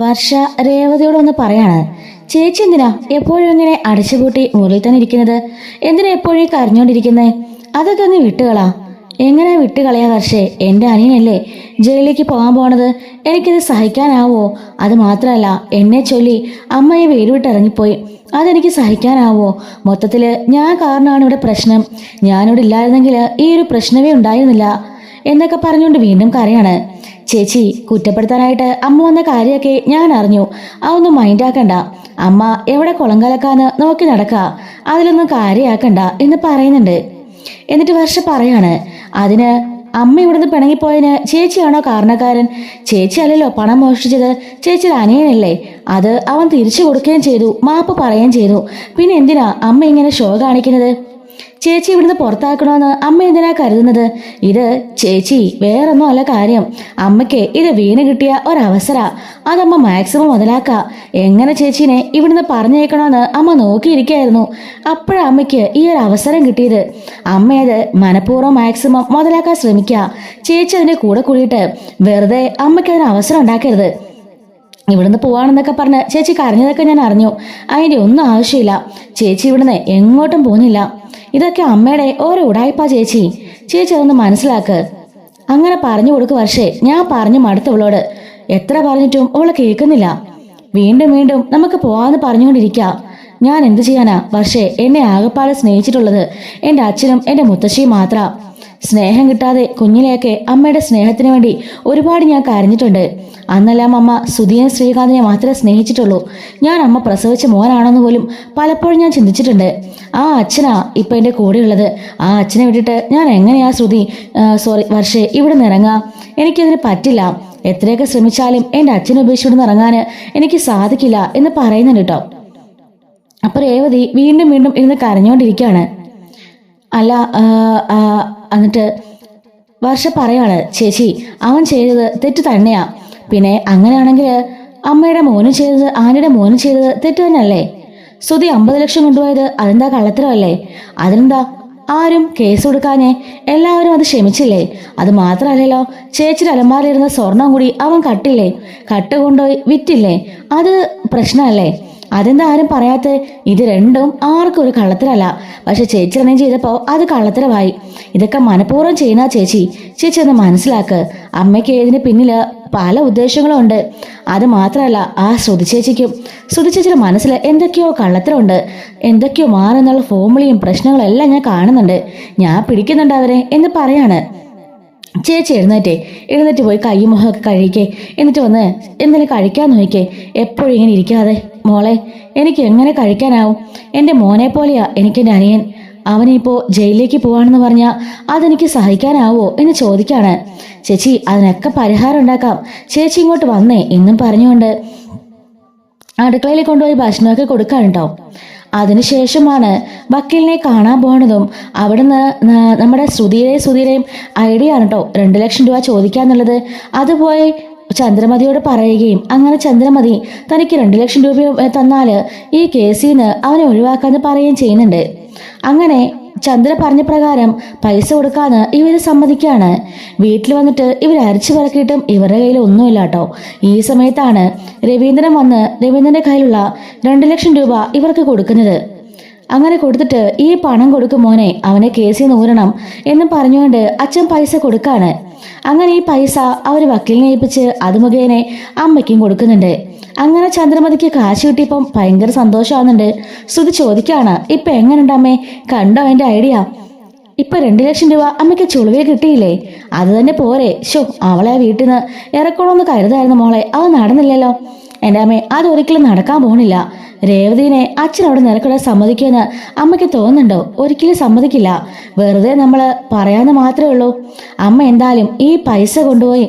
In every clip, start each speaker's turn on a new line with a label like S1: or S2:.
S1: വർഷ രേവതിയോടൊന്ന് പറയാണ്. ചേച്ചി എന്തിനാ എപ്പോഴും ഇങ്ങനെ അടച്ചുപൂട്ടി മുറിയിൽ തന്നെ ഇരിക്കുന്നത്? എന്തിനാ എപ്പോഴും കരഞ്ഞോണ്ടിരിക്കുന്നേ? അതൊക്കെ ഒന്ന് വിട്ടുകളാ. എങ്ങനെ വിട്ടുകളയാ വർഷേ? എന്റെ അനിയനല്ലേ ജയിലിലേക്ക് പോകാൻ പോണത്. എനിക്കിത് സഹിക്കാനാവോ? അത് മാത്രമല്ല, എന്നെ ചൊല്ലി അമ്മയെ വീട് വിട്ട് ഇറങ്ങിപ്പോയി. അതെനിക്ക് സഹിക്കാനാവോ? മൊത്തത്തില് ഞാൻ കാരണമാണ് ഇവിടെ പ്രശ്നം. ഞാനിവിടെ ഇല്ലായിരുന്നെങ്കിൽ ഈ ഒരു പ്രശ്നമേ ഉണ്ടായിരുന്നില്ല എന്നൊക്കെ പറഞ്ഞുകൊണ്ട് വീണ്ടും കരയാണ്. ചേച്ചി, കുറ്റപ്പെടുത്താനായിട്ട് അമ്മ വന്ന കാര്യമൊക്കെ ഞാൻ അറിഞ്ഞു. അതൊന്നും മൈൻഡാക്കണ്ട. അമ്മ എവിടെ കുളം കലക്കാന്ന് നോക്കി നടക്ക, അതിലൊന്നും കാര്യമാക്കണ്ട എന്ന് പറയുന്നുണ്ട്. എന്നിട്ട് വർഷ പറയാണ്, അതിന് അമ്മ ഇവിടുന്ന് പിണങ്ങിപ്പോയതിന് ചേച്ചിയാണോ കാരണക്കാരൻ? ചേച്ചി അല്ലല്ലോ പണം മോഷ്ടിച്ചത്, ചേച്ചിയുടെ അനിയനല്ലേ. അത് അവൻ തിരിച്ചു കൊടുക്കുകയും ചെയ്തു, മാപ്പ് പറയുകയും ചെയ്തു. പിന്നെ എന്തിനാ അമ്മ ഇങ്ങനെ ഷോ കാണിക്കുന്നത്? ചേച്ചി ഇവിടുന്ന് പുറത്താക്കണമെന്ന് അമ്മ എന്തിനാ കരുതുന്നത്? ഇത് ചേച്ചി വേറൊന്നും അല്ല കാര്യം. അമ്മയ്ക്ക് ഇത് വീണ് കിട്ടിയ ഒരവസര, അതമ്മ മാക്സിമം മുതലാക്ക. എങ്ങനെ ചേച്ചീനെ ഇവിടുന്ന് പറഞ്ഞേക്കണമെന്ന് അമ്മ നോക്കിയിരിക്കായിരുന്നു. അപ്പോഴമ്മയ്ക്ക് ഈ ഒരു അവസരം കിട്ടിയത്. അമ്മയത് മനഃപൂർവ്വം മാക്സിമം മുതലാക്കാൻ ശ്രമിക്കുക. ചേച്ചി അതിന്റെ കൂടെ കൂടിയിട്ട് വെറുതെ അമ്മയ്ക്ക് അതിന് അവസരം ഉണ്ടാക്കരുത്. ഇവിടുന്ന് പോവാണെന്നൊക്കെ പറഞ്ഞ് ചേച്ചി കരഞ്ഞതൊക്കെ ഞാൻ അറിഞ്ഞു. അതിന്റെ ഒന്നും ആവശ്യമില്ല. ചേച്ചി ഇവിടുന്ന് എങ്ങോട്ടും പോകുന്നില്ല. ഇതൊക്കെ അമ്മയുടെ ഓരോ ഉടായ്പാ ചേച്ചി. ചേച്ചി അതൊന്ന് മനസ്സിലാക്ക്. അങ്ങനെ പറഞ്ഞു കൊടുക്ക് വർഷേ. ഞാൻ പറഞ്ഞു മടുത്തവളോട്. എത്ര പറഞ്ഞിട്ടും അവള് കേൾക്കുന്നില്ല. വീണ്ടും വീണ്ടും നമുക്ക് പോവാന്ന് പറഞ്ഞുകൊണ്ടിരിക്കുക. ഞാൻ എന്തു ചെയ്യാനാ വർഷേ? എന്നെ ആകെപ്പാടെ സ്നേഹിച്ചിട്ടുള്ളത് എന്റെ അച്ഛനും എന്റെ മുത്തശ്ശിയും മാത്ര. സ്നേഹം കിട്ടാതെ കുഞ്ഞിലെയൊക്കെ അമ്മയുടെ സ്നേഹത്തിന് വേണ്ടി ഒരുപാട് ഞാൻ കരഞ്ഞിട്ടുണ്ട്. അന്നെല്ലാം അമ്മ സുധിയെ ശ്രീകാന്തിനെ മാത്രമേ സ്നേഹിച്ചിട്ടുള്ളൂ. ഞാൻ അമ്മ പ്രസവിച്ച മോനാണെന്ന് പോലും പലപ്പോഴും ഞാൻ ചിന്തിച്ചിട്ടുണ്ട്. ആ അച്ഛനാ ഇപ്പൊ എന്റെ കൂടെയുള്ളത്. ആ അച്ഛനെ വിട്ടിട്ട് ഞാൻ എങ്ങനെയാ വർഷേ ഇവിടെ നിന്ന് ഇറങ്ങാം? എനിക്കതിന് പറ്റില്ല. എത്രയൊക്കെ ശ്രമിച്ചാലും എന്റെ അച്ഛനെ ഉപേക്ഷിച്ചിവിടുന്ന് ഇറങ്ങാന് എനിക്ക് സാധിക്കില്ല എന്ന് പറയുന്നുണ്ട് കേട്ടോ. അപ്പൊ രേവതി വീണ്ടും വീണ്ടും ഇരുന്ന് കരഞ്ഞുകൊണ്ടിരിക്കുകയാണ്. അല്ല, എന്നിട്ട് വർഷ പറയാണ്, ചേച്ചി അവൻ ചെയ്തത് തെറ്റ് തന്നെയാ. പിന്നെ അങ്ങനെയാണെങ്കിൽ അമ്മയുടെ മോനും ചെയ്തത് ആനയുടെ മോനും ചെയ്തത് തെറ്റ് തന്നെയല്ലേ? സുധി 50 ലക്ഷം കൊണ്ടുപോയത് അതെന്താ കള്ളത്തരമല്ലേ? അതിനെന്താ ആരും കേസ് കൊടുക്കാഞ്ഞേ? എല്ലാവരും അത് ക്ഷമിച്ചില്ലേ? അത് മാത്രമല്ലല്ലോ, ചേച്ചിയുടെ അലമാരയിരുന്ന സ്വർണം കൂടി അവൻ കട്ടില്ലേ? കട്ട് കൊണ്ടുപോയി വിറ്റില്ലേ? അത് പ്രശ്നമല്ലേ? അതെന്താ ആരും പറയാത്ത? ഇത് രണ്ടും ആർക്കും ഒരു കള്ളത്തരല്ല. പക്ഷെ ചേച്ചി റണ്ണം ചെയ്തപ്പോ അത് കള്ളത്തരമായി. ഇതൊക്കെ മനഃപൂർവ്വം ചെയ്യുന്ന ചേച്ചി. ചേച്ചി ഒന്ന് മനസ്സിലാക്ക്. അമ്മയ്ക്ക് ഇതിന് പിന്നില് പല ഉദ്ദേശങ്ങളും ഉണ്ട്. അത് മാത്രമല്ല, ആ ശ്രുതി ചേച്ചിയുടെ മനസ്സിൽ എന്തൊക്കെയോ കള്ളത്തരമുണ്ട്. എന്തൊക്കെയോ മാറുന്നുള്ള ഫോമുലയും പ്രശ്നങ്ങളും എല്ലാം ഞാൻ കാണുന്നുണ്ട്. ഞാൻ പിടിക്കുന്നുണ്ട് അവരെ എന്ന് പറയാണ്. ചേച്ചി എഴുന്നേറ്റ് പോയി കൈയും മുഖമൊക്കെ കഴിക്കേ. എന്നിട്ട് വന്ന് എന്തെങ്കിലും കഴിക്കാൻ നോക്കിക്കേ. എപ്പോഴും ഇങ്ങനെ ഇരിക്കാതെ. മോളെ, എനിക്ക് എങ്ങനെ കഴിക്കാനാവും? എൻ്റെ മോനെ പോലെയാ എനിക്കെൻ്റെ അനിയൻ. അവനിപ്പോ ജയിലിലേക്ക് പോവാണെന്ന് പറഞ്ഞാൽ അതെനിക്ക് സഹിക്കാനാവോ എന്ന് ചോദിക്കാണ്. ചേച്ചി, അതിനൊക്കെ പരിഹാരം ഉണ്ടാക്കാം. ചേച്ചി ഇങ്ങോട്ട് വന്നേ എന്നും പറഞ്ഞുകൊണ്ട് അടുക്കളയിൽ കൊണ്ടുപോയി ഭക്ഷണമൊക്കെ കൊടുക്കാൻ കേട്ടോ. അതിനുശേഷമാണ് വക്കീലിനെ കാണാൻ പോണതും. അവിടുന്ന് നമ്മുടെ സുധീരെയും ഐഡിയ ആണ് കേട്ടോ 2 ലക്ഷം രൂപ ചോദിക്കാന്നുള്ളത്. അതുപോയി ചന്ദ്രമതിയോട് പറയുകയും അങ്ങനെ ചന്ദ്രമതി തനിക്ക് 2 ലക്ഷം രൂപ തന്നാല് ഈ കേസിൽ നിന്ന് അവനെ ഒഴിവാക്കാന്ന് പറയുകയും ചെയ്യുന്നുണ്ട്. അങ്ങനെ ചന്ദ്ര പറഞ്ഞ പ്രകാരം പൈസ കൊടുക്കാന്ന് ഇവര് സമ്മതിക്കാണ്. വീട്ടിൽ വന്നിട്ട് ഇവർ അരിച്ചു പറക്കിയിട്ടും ഇവരുടെ കയ്യിൽ ഒന്നുമില്ല കേട്ടോ. ഈ സമയത്താണ് രവീന്ദ്രൻ വന്ന് രവീന്ദ്രന്റെ കയ്യിലുള്ള 2 ലക്ഷം രൂപ ഇവർക്ക് കൊടുക്കുന്നത്. അങ്ങനെ കൊടുത്തിട്ട് ഈ പണം കൊടുക്കും മോനെ, അവനെ കേസിൽ നിന്ന് ഊരണം എന്ന് പറഞ്ഞുകൊണ്ട് അച്ഛൻ പൈസ കൊടുക്കാണ്. അങ്ങനെ ഈ പൈസ അവര് വക്കീലിനെ ഏൽപ്പിച്ച് അത് മുഖേനെ അമ്മയ്ക്കും കൊടുക്കുന്നുണ്ട്. അങ്ങനെ ചന്ദ്രമതിക്ക് കാശ് കിട്ടിയപ്പം ഭയങ്കര സന്തോഷമാകുന്നുണ്ട്. ശ്രുതി ചോദിക്കാണ്, ഇപ്പൊ എങ്ങനെയുണ്ട് അമ്മേ? കണ്ടോ എന്റെ ഐഡിയ? ഇപ്പൊ 2 ലക്ഷം രൂപ അമ്മയ്ക്ക് ചുളിവേ കിട്ടിയില്ലേ? അത് തന്നെ പോരെ? അവളെ വീട്ടിൽ നിന്ന് ഇറക്കണമെന്ന് കരുതായിരുന്നു മോളെ. അത് നടന്നില്ലല്ലോ. എൻ്റെ അമ്മേ, അതൊരിക്കലും നടക്കാൻ പോണില്ല. രേവതിനെ അച്ഛനവിടെ നിരക്കിടാൻ സമ്മതിക്കുമെന്ന് അമ്മയ്ക്ക് തോന്നുന്നുണ്ടോ? ഒരിക്കലും സമ്മതിക്കില്ല. വെറുതെ നമ്മള് പറയാന്ന് മാത്രമേ ഉള്ളൂ. അമ്മ എന്തായാലും ഈ പൈസ കൊണ്ടുപോയി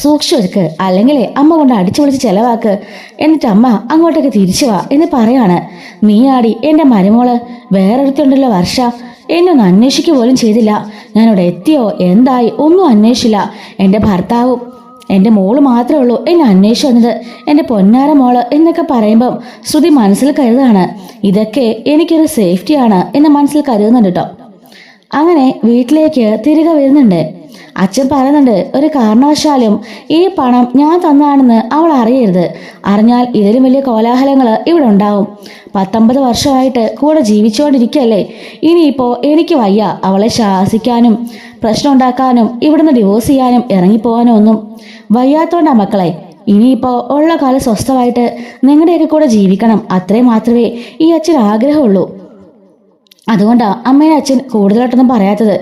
S1: സൂക്ഷിച്ചു, അല്ലെങ്കിൽ അമ്മ കൊണ്ട് അടിച്ചു വിളിച്ച് ചെലവാക്ക്. എന്നിട്ട് അമ്മ അങ്ങോട്ടേക്ക് തിരിച്ചു വാ എന്ന് പറയാണ്. നീ ആടി എൻ്റെ മരുമോള് വേറൊരുത്തുണ്ടല്ലോ വർഷ, എന്നെ ഒന്ന് അന്വേഷിക്കുക പോലും ചെയ്തില്ല. ഞാനിവിടെ എത്തിയോ എന്തായി ഒന്നും അന്വേഷിച്ചില്ല. എൻ്റെ ഭർത്താവും എൻ്റെ മോള് മാത്രമേ ഉള്ളൂ എന്നെ അന്വേഷിച്ചു വന്നത്. എൻ്റെ പൊന്നാര മോള് എന്നൊക്കെ പറയുമ്പം ശ്രുതി മനസ്സിൽ കരുതാണ്, ഇതൊക്കെ എനിക്കൊരു സേഫ്റ്റിയാണ് എന്ന് മനസ്സിൽ കരുതുന്നുണ്ട് കേട്ടോ. അങ്ങനെ വീട്ടിലേക്ക് തിരികെ വരുന്നുണ്ട്. അച്ഛൻ പറയുന്നുണ്ട്, ഒരു കാരണവശാലും ഈ പണം ഞാൻ തന്നതാണെന്ന് അവൾ അറിയരുത്. അറിഞ്ഞാൽ ഇതിലും വലിയ കോലാഹലങ്ങൾ ഇവിടെ ഉണ്ടാവും. 19 വർഷമായിട്ട് കൂടെ ജീവിച്ചുകൊണ്ടിരിക്കുകയല്ലേ. ഇനിയിപ്പോ എനിക്ക് വയ്യ അവളെ ശാസിക്കാനും പ്രശ്നം ഉണ്ടാക്കാനും ഇവിടുന്ന് ഡിവോഴ്സ് ചെയ്യാനും ഇറങ്ങിപ്പോവാനും ഒന്നും. വയ്യാത്തോണ്ടാ മക്കളെ. ഇനിയിപ്പോ ഉള്ള കാലം സ്വസ്ഥമായിട്ട് നിങ്ങളുടെയൊക്കെ കൂടെ ജീവിക്കണം. അത്രേ മാത്രമേ ഈ അച്ഛൻ ആഗ്രഹമുള്ളൂ. അതുകൊണ്ടാ അമ്മയെ അച്ഛൻ കൂടുതലായിട്ടൊന്നും പറയാത്തത്.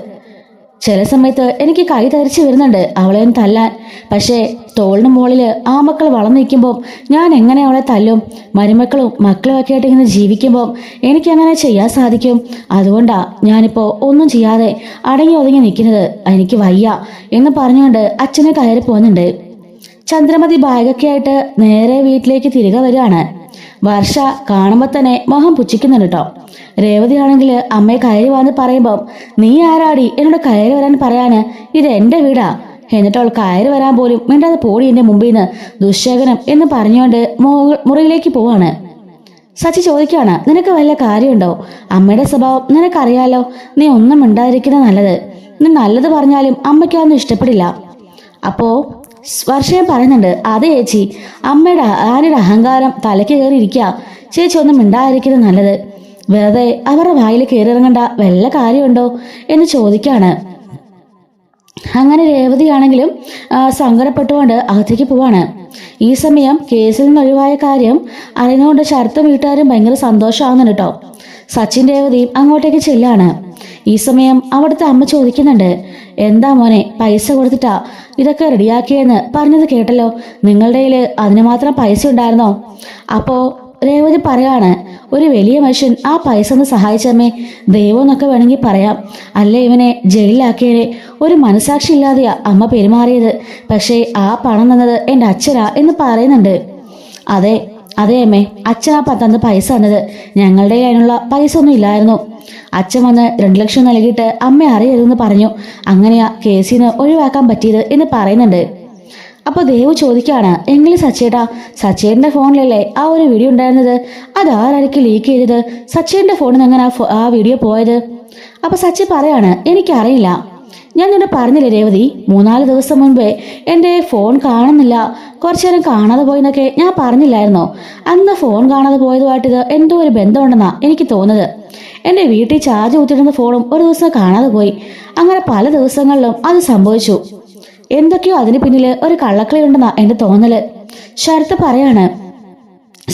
S1: ചില സമയത്ത് എനിക്ക് കൈ തരിച്ചു വരുന്നുണ്ട് അവളെ ഒന്ന് തല്ലാൻ. പക്ഷേ തോളിന് മുകളില് ആ മക്കൾ വളർന്നു നിൽക്കുമ്പോൾ ഞാൻ എങ്ങനെ അവളെ തല്ലും? മരുമക്കളും മക്കളും ഒക്കെ ആയിട്ട് ഇങ്ങനെ ജീവിക്കുമ്പോൾ എനിക്ക് എങ്ങനെ ചെയ്യാൻ സാധിക്കും? അതുകൊണ്ടാ ഞാനിപ്പോ ഒന്നും ചെയ്യാതെ അടങ്ങി ഒതുങ്ങി നിൽക്കുന്നത്. എനിക്ക് വയ്യ എന്ന് പറഞ്ഞുകൊണ്ട് അച്ഛനെ കയറി പോകുന്നുണ്ട്. ചന്ദ്രമതി ബാഗൊക്കെ ആയിട്ട് നേരെ വീട്ടിലേക്ക് തിരികെ വരികയാണ്. വർഷ കാണുമ്പോൾ തന്നെ മോഹം പുച്ഛിക്കുന്നുണ്ട് കേട്ടോ. രേവതിയാണെങ്കിൽ അമ്മയെ കയറി വന്ന് പറയുമ്പോൾ, നീ ആരാടി എന്നോട് കയറി വരാൻ പറയാന്? ഇത് എന്റെ വീടാ. എന്നിട്ട് അവൾ കയറി വരാൻ പോലും മിണ്ടാതെ പോടി എന്റെ മുമ്പിൽ നിന്ന് ദുശ്ശകനം എന്ന് പറഞ്ഞുകൊണ്ട് മുറിയിലേക്ക് പോവാണ്. സച്ചി ചോദിക്കാണ്, നിനക്ക് വല്ല കാര്യമുണ്ടോ? അമ്മയുടെ സ്വഭാവം നിനക്കറിയാലോ. നീ ഒന്നും മിണ്ടാതിരിക്കുന്നത് നല്ലത്. നീ നല്ലത് പറഞ്ഞാലും അമ്മയ്ക്കൊന്നും ഇഷ്ടപ്പെടില്ല. അപ്പോ വർഷയും പറയുന്നുണ്ട്, അതെ ചേച്ചി, ആരുടെ അഹങ്കാരം തലയ്ക്ക് കയറി ഇരിക്കുക. ചേച്ചി ഒന്നും മിണ്ടാതിരിക്കുന്നത് നല്ലത്. വെറുതെ അവരുടെ വായിൽ കയറിയിറങ്ങണ്ട വല്ല കാര്യമുണ്ടോ എന്ന് ചോദിക്കാണ്. അങ്ങനെ രേവതിയാണെങ്കിലും സങ്കടപ്പെട്ടുകൊണ്ട് അകത്തേക്ക് പോവാണ്. ഈ സമയം കേസിൽ നിന്ന് ഒഴിവായ കാര്യം അറിഞ്ഞുകൊണ്ട് ശരത്തും വീട്ടുകാരും ഭയങ്കര സന്തോഷമാകുന്നുണ്ട് കേട്ടോ. സച്ചിൻ രേവതിയും അങ്ങോട്ടേക്ക് ചെല്ലാണ്. ഈ സമയം അവിടുത്തെ അമ്മ ചോദിക്കുന്നുണ്ട്, എന്താ മോനെ പൈസ കൊടുത്തിട്ടാ ഇതൊക്കെ റെഡിയാക്കിയെന്ന് പറഞ്ഞത് കേട്ടല്ലോ. നിങ്ങളുടെ കയ്യിൽ അതിന് മാത്രം പൈസ ഉണ്ടായിരുന്നോ? അപ്പോ രേവതി പറയാണ്, ഒരു വലിയ മനുഷ്യൻ ആ പൈസ ഒന്ന് സഹായിച്ചമ്മേ. ദൈവം എന്നൊക്കെ വേണമെങ്കിൽ പറയാം. അല്ലേ ഇവനെ ജയിലിലാക്കിയേ. ഒരു മനസാക്ഷി ഇല്ലാതെയാ അമ്മ പെരുമാറിയത്. പക്ഷേ ആ പണം തന്നത് എൻ്റെ അച്ഛനാ എന്ന് പറയുന്നുണ്ട്. അതെ അതെ അമ്മേ, അച്ഛനാ തന്ന പൈസ തന്നത്. ഞങ്ങളുടെ അതിനുള്ള പൈസ ഒന്നും ഇല്ലായിരുന്നു. അച്ഛൻ വന്ന് 2 ലക്ഷം നൽകിയിട്ട് അമ്മ അറിയരുതെന്ന് പറഞ്ഞു. അങ്ങനെയാ കേസിൽ നിന്ന് ഒഴിവാക്കാൻ പറ്റിയത് എന്ന് പറയുന്നുണ്ട്. അപ്പൊ ദേവു ചോദിക്കാണ്, എങ്കിലും സച്ചേട്ടന്റെ ഫോണിലല്ലേ ആ ഒരു വീഡിയോ ഉണ്ടായിരുന്നത്? അതാരായിരിക്കും ലീക്ക് ചെയ്തത്? സച്ചേട്ടന്റെ ഫോണിൽ നിന്ന് എങ്ങനെ ആ വീഡിയോ പോയത്? അപ്പൊ സച്ചി പറയാണ്, എനിക്കറിയില്ല. ഞാൻ നിന്നെ പറഞ്ഞില്ലേ രേവതി, 3-4 ദിവസം മുൻപേ എൻ്റെ ഫോൺ കാണുന്നില്ല, കുറച്ചു നേരം കാണാതെ പോയെന്നൊക്കെ ഞാൻ പറഞ്ഞില്ലായിരുന്നോ? അന്ന് ഫോൺ കാണാതെ പോയതുമായിട്ട് ഇത് എന്തോ ഒരു ബന്ധമുണ്ടെന്നാ എനിക്ക് തോന്നുന്നത്. എൻ്റെ വീട്ടിൽ ചാർജ് കുത്തിയിടുന്ന ഫോണും ഒരു ദിവസം കാണാതെ പോയി. അങ്ങനെ പല ദിവസങ്ങളിലും അത് സംഭവിച്ചു. എന്തൊക്കെയോ അതിന് പിന്നില് ഒരു കള്ളക്കളി ഉണ്ടെന്നാ എൻ്റെ തോന്നല്. ശരത്ത് പറയാണ്,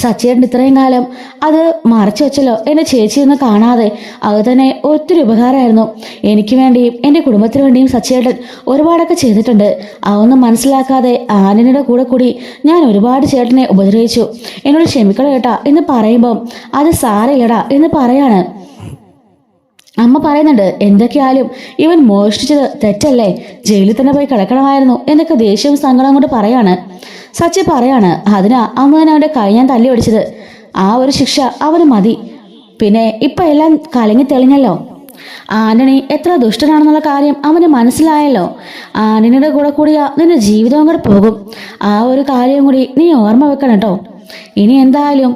S1: സച്ചേട്ടൻ ഇത്രയും കാലം അത് മറച്ചു വെച്ചല്ലോ. എന്റെ ചേച്ചിയൊന്നും കാണാതെ. അത് തന്നെ ഒത്തിരി ഉപകാരമായിരുന്നു. എനിക്ക് വേണ്ടിയും എൻ്റെ കുടുംബത്തിന് വേണ്ടിയും സച്ചേട്ടൻ ഒരുപാടൊക്കെ ചെയ്തിട്ടുണ്ട്. അതൊന്നും മനസ്സിലാക്കാതെ ആനയുടെ കൂടെ കൂടി ഞാൻ ഒരുപാട് ചേട്ടനെ ഉപദ്രവിച്ചു. എന്നോട് ക്ഷമിക്കണം കേട്ടാ എന്ന് പറയുമ്പം അത് സാരമില്ലടാ എന്ന് പറയാണ്. അമ്മ പറയുന്നുണ്ട്, എന്തൊക്കെയായാലും ഇവൻ മോഷ്ടിച്ചത് തെറ്റല്ലേ, ജയിലിൽ തന്നെ പോയി കിടക്കണമായിരുന്നു എന്നൊക്കെ ദേഷ്യവും സങ്കടം കൊണ്ട് പറയാണ്. സച്ചി പറയാണ്, അതിനാ അമ്മ തന്നെ അവന്റെ കൈ ഞാൻ തല്ലി ഓടിച്ചത്. ആ ഒരു ശിക്ഷ അവന് മതി. പിന്നെ ഇപ്പൊ എല്ലാം കലങ്ങി തെളിഞ്ഞല്ലോ. ആന്റണി എത്ര ദുഷ്ടനാണെന്നുള്ള കാര്യം അവന് മനസ്സിലായല്ലോ. ആന്റണിയുടെ കൂടെ കൂടിയാ നിന്റെ ജീവിതവും കൂടെ പോകും. ആ ഒരു കാര്യം കൂടി നീ ഓർമ്മ വെക്കണം കേട്ടോ. ഇനി എന്തായാലും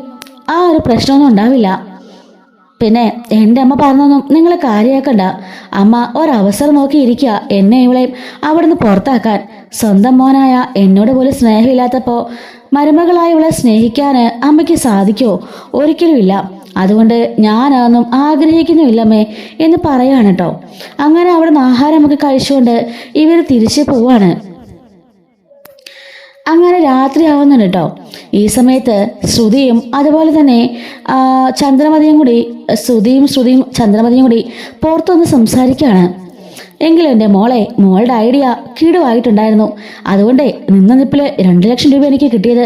S1: ആ ഒരു പ്രശ്നമൊന്നും ഉണ്ടാവില്ല. പിന്നെ എൻ്റെ അമ്മ പറഞ്ഞൊന്നും നിങ്ങൾ കാര്യമാക്കണ്ട. അമ്മ ഒരവസരം നോക്കിയിരിക്കുക എന്നെ ഇവളെയും അവിടുന്ന് പുറത്താക്കാൻ. സ്വന്തം മോനായ എന്നോട് പോലും സ്നേഹമില്ലാത്തപ്പോൾ മരുമകളായി ഇവളെ സ്നേഹിക്കാൻ അമ്മയ്ക്ക് സാധിക്കുമോ? ഒരിക്കലും ഇല്ല. അതുകൊണ്ട് ഞാനതൊന്നും ആഗ്രഹിക്കുന്നുമില്ലമ്മേ എന്ന് പറയാണ് കേട്ടോ. അങ്ങനെ അവിടുന്ന് ആഹാരമൊക്കെ കഴിച്ചുകൊണ്ട് ഇവർ തിരിച്ചു പോവാണ്. അങ്ങനെ രാത്രിയാവുന്നുണ്ട് കേട്ടോ. ഈ സമയത്ത് ശ്രുതിയും അതുപോലെ തന്നെ ശ്രുതിയും ചന്ദ്രമതിയും കൂടി പുറത്തൊന്ന് സംസാരിക്കുകയാണ്. എങ്കിലും എൻ്റെ മോളുടെ ഐഡിയ കിടുവായിട്ടുണ്ടായിരുന്നു. അതുകൊണ്ടേ നിന്ന നിപ്പില് 2 ലക്ഷം രൂപ എനിക്ക് കിട്ടിയത്.